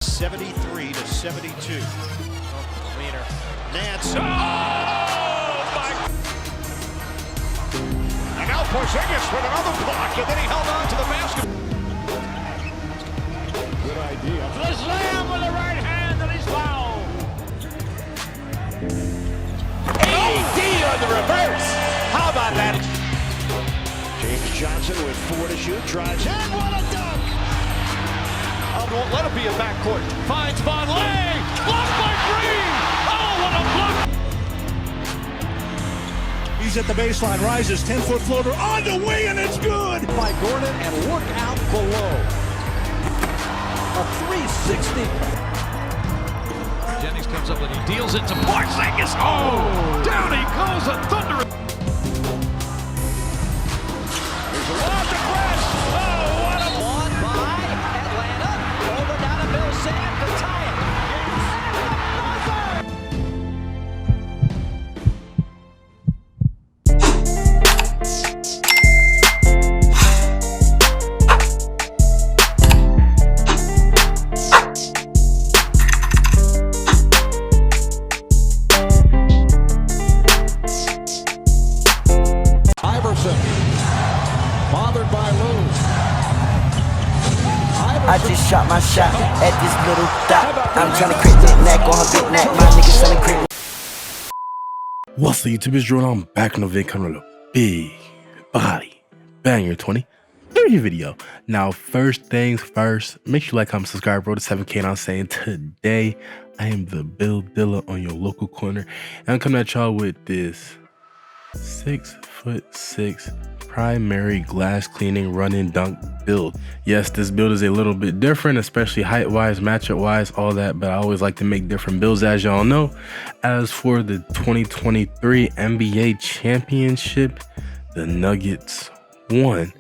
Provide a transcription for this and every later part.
73 to 72. Wiener. Nance. Oh, my. And now Porzingis with another block, and then he held on to the basket. Good idea. The slam with the right hand, and he's fouled. AD on the reverse. How about that? James Johnson with 4 to shoot, drives in, what a dunk! Won't let it be a backcourt. Finds Vonleh. Blocked by Green. Oh, what a block! He's at the baseline, rises, 10-foot floater on the wing, and it's good! By Gordon, and look out below. A 360. Jennings comes up and he deals it to Porzingis. Oh, down he goes, a thunder. There's a lot to press. Oh, what a Won by Atlanta. Over down to Bill Sam to tie it. Bothered by Lou. I just shot my shot at this little dot. I'm trying to crit that neck on her big neck. My niggas selling crit. What's up, YouTube? It's Drew, and I'm back in the video coming with a big body banger 23 video. Now, first things first, make sure you like, comment, subscribe, bro, to 7K. And I'm saying today I am the build dealer on your local corner, and I'm coming at y'all with this 6'6" primary glass cleaning run and dunk build. Yes, this build is a little bit different, especially height wise, matchup wise, all that, but I always like to make different builds, as y'all know. As for the 2023 NBA championship, the Nuggets won.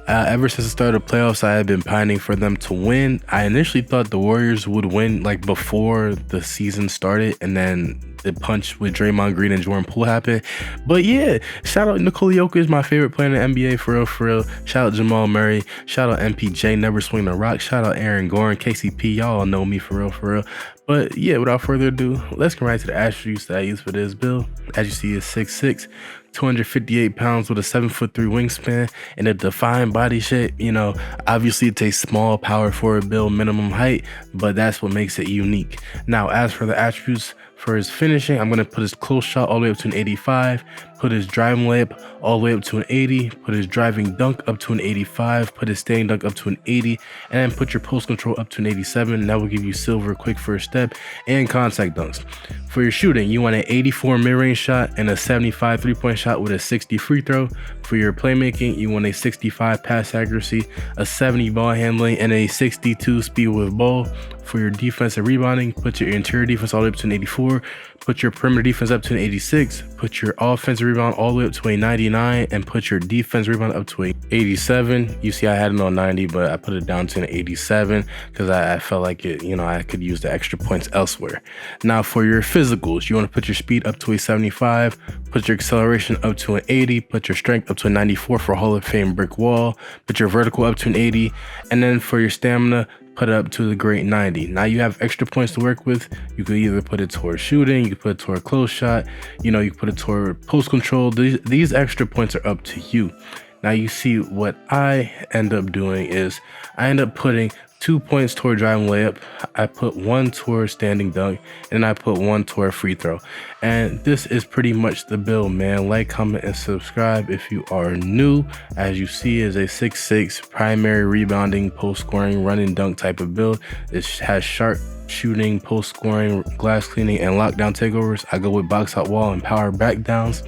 Ever since the start of playoffs, I had been pining for them to win. I initially thought the Warriors would win like before the season started, and then the punch with Draymond Green and Jordan Poole happened. But yeah, shout out Nikola Jokic, my favorite player in the NBA, for real. Shout out Jamal Murray. Shout out MPJ, never swing the rock. Shout out Aaron Gordon, KCP. Y'all all know me for real. But yeah, without further ado, let's get right to the attributes that I use for this build. As you see, it's 6'6", 258 pounds with a 7'3" wingspan and a defined body shape. You know, obviously it's a small power forward build, minimum height, but that's what makes it unique. Now, as for the attributes, for his finishing, I'm going to put his close shot all the way up to an 85, put his driving layup all the way up to an 80, put his driving dunk up to an 85, put his standing dunk up to an 80, and then put your post control up to an 87. That will give you silver quick first step and contact dunks. For your shooting, you want an 84 mid-range shot and a 75 three-point shot with a 60 free throw. For your playmaking, you want a 65 pass accuracy, a 70 ball handling, and a 62 speed with ball. For your defense and rebounding, put your interior defense all the way up to an 84, put your perimeter defense up to an 86, put your offensive rebound all the way up to a 99, and put your defense rebound up to a 87. You see I had it on 90, but I put it down to an 87 because I felt like it, you know, I could use the extra points elsewhere. Now for your physicals, you want to put your speed up to a 75, put your acceleration up to an 80, put your strength up to a 94 for Hall of Fame brick wall, put your vertical up to an 80, and then for your stamina, put it up to the great 90. Now you have extra points to work with. You could either put it toward shooting, you could put it toward close shot, you know, you could put it toward post control. These extra points are up to you. Now you see what I end up doing is I end up putting 2 points toward driving layup, I put 1 toward standing dunk, and I put 1 toward free throw. And this is pretty much the build, man. Like, comment, and subscribe if you are new. As you see, is a 6'6" primary rebounding, post scoring, run and dunk type of build. It has sharp shooting, post scoring, glass cleaning, and lockdown takeovers. I go with box out wall and power back downs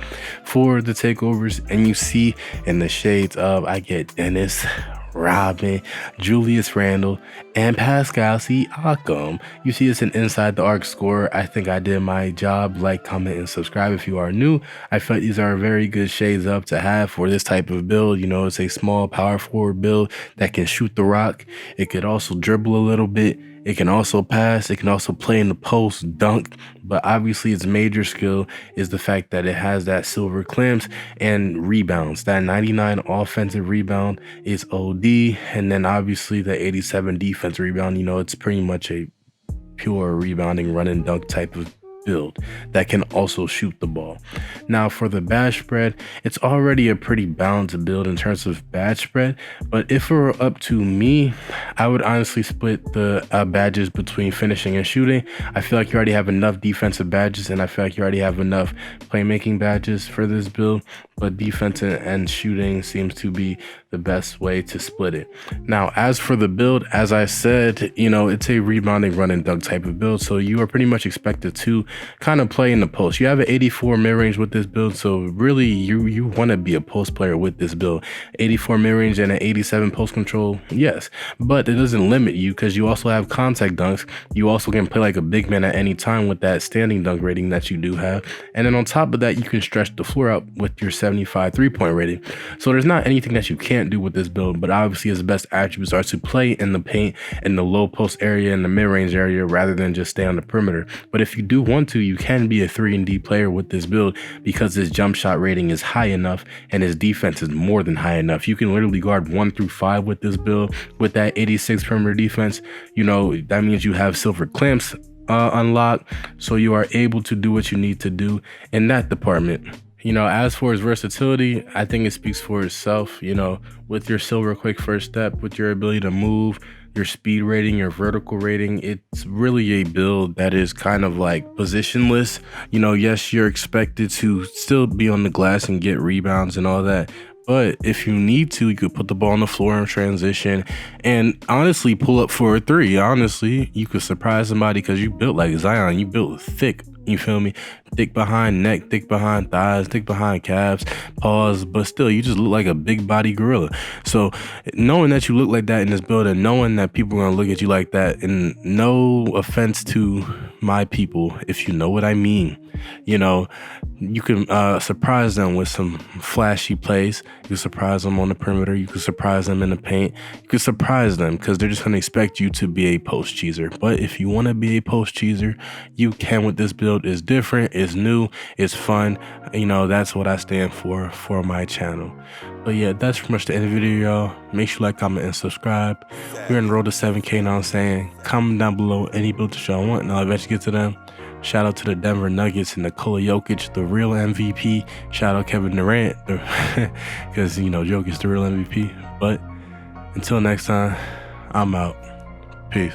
for the takeovers. And you see in the shades of, I get Dennis, Robin, Julius Randle, and Pascal Siakam. You see it's an inside the arc score. I think I did my job. Like, comment, and subscribe if you are new. I feel like these are very good shades up to have for this type of build. You know, it's a small power forward build that can shoot the rock. It could also dribble a little bit. It can also pass. It can also play in the post, dunk. But obviously its major skill is the fact that it has that silver clamps and rebounds. That 99 offensive rebound is OD. And then obviously the 87 defense rebound, you know, it's pretty much a pure rebounding run and dunk type of build that can also shoot the ball. Now for the badge spread, it's already a pretty balanced build in terms of badge spread, but if it were up to me, I would honestly split the badges between finishing and shooting. I feel like you already have enough defensive badges, and I feel like you already have enough playmaking badges for this build, but defense and shooting seems to be the best way to split it. Now, as for the build, as I said, you know, it's a rebounding run and dunk type of build, so you are pretty much expected to kind of play in the post. You have an 84 mid-range with this build, so really you want to be a post player with this build. 84 mid-range and an 87 post control, yes, but it doesn't limit you because you also have contact dunks. You also can play like a big man at any time with that standing dunk rating that you do have, and then on top of that, you can stretch the floor out with your 75 3-point rating. So there's not anything that you can't do with this build, but obviously his best attributes are to play in the paint, in the low post area, in the mid-range area, rather than just stay on the perimeter. But if you do want to, you can be a 3-and-D player with this build because his jump shot rating is high enough and his defense is more than high enough. You can literally guard 1 through 5 with this build with that 86 perimeter defense. You know, that means you have silver clamps unlocked, so you are able to do what you need to do in that department. You know, as for his versatility, I think it speaks for itself. You know, with your silver quick first step, with your ability to move, your speed rating, your vertical rating, it's really a build that is kind of like positionless. You know, yes, you're expected to still be on the glass and get rebounds and all that, but if you need to, you could put the ball on the floor in transition and honestly pull up for a 3. Honestly, you could surprise somebody because you built like Zion. You built thick. You feel me? Thick behind neck, thick behind thighs, thick behind calves, paws, but still, you just look like a big body gorilla. So knowing that you look like that in this build and knowing that people are gonna look at you like that, and no offense to my people, if you know what I mean, you know, you can surprise them with some flashy plays. You can surprise them on the perimeter. You can surprise them in the paint. You can surprise them because they're just going to expect you to be a post cheeser. But if you want to be a post cheeser, you can with this build. It's different, it's new, it's fun. You know, that's what I stand for my channel. But yeah, that's pretty much the end of the video, y'all. Make sure you like, comment, and subscribe. We're on the road to 7K now. I'm saying, comment down below any build that y'all want, and I'll eventually get to them. Shout out to the Denver Nuggets and Nikola Jokic, the real MVP. Shout out Kevin Durant, because, you know, Jokic's the real MVP. But until next time, I'm out. Peace.